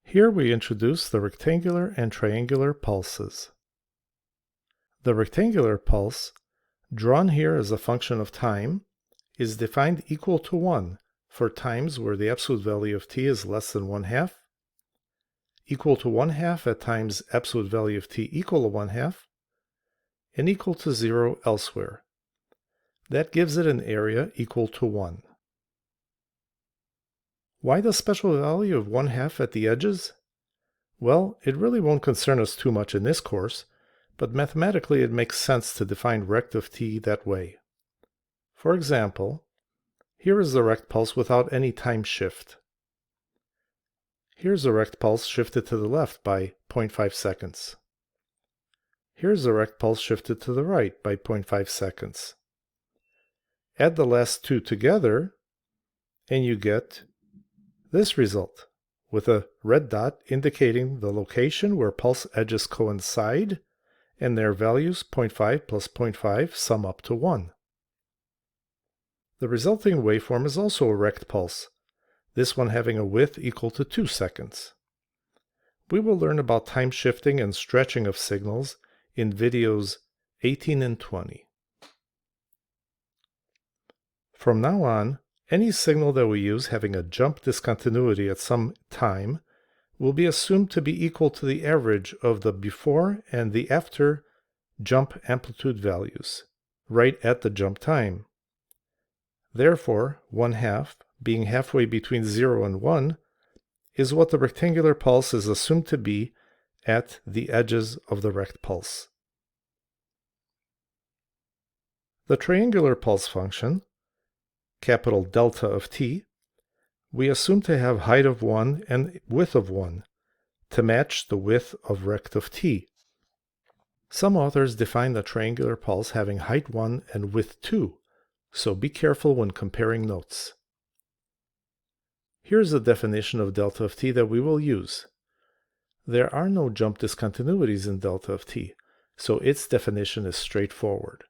Here we introduce the rectangular and triangular pulses. The rectangular pulse, drawn here as a function of time, is defined equal to 1 for times where the absolute value of t is less than 1/2, equal to 1/2 at times absolute value of t equal to 1/2, and equal to 0 elsewhere. That gives it an area equal to 1. Why the special value of 1/2 at the edges? Well, it really won't concern us too much in this course, but mathematically it makes sense to define rect of t that way. For example, here is the rect pulse without any time shift. Here's the rect pulse shifted to the left by 0.5 seconds. Here's the rect pulse shifted to the right by 0.5 seconds. Add the last two together, and you get this result, with a red dot indicating the location where pulse edges coincide, and their values 0.5 plus 0.5 sum up to 1. The resulting waveform is also a rect pulse, this one having a width equal to 2 seconds. We will learn about time shifting and stretching of signals in videos 18 and 20. From now on, any signal that we use having a jump discontinuity at some time will be assumed to be equal to the average of the before and the after jump amplitude values, right at the jump time. Therefore, 1/2, being halfway between 0 and 1, is what the rectangular pulse is assumed to be at the edges of the rect pulse. The triangular pulse function, capital delta of t, we assume to have height of 1 and width of 1, to match the width of rect of t. Some authors define the triangular pulse having height 1 and width 2, so be careful when comparing notes. Here's the definition of delta of t that we will use. There are no jump discontinuities in delta of t, so its definition is straightforward.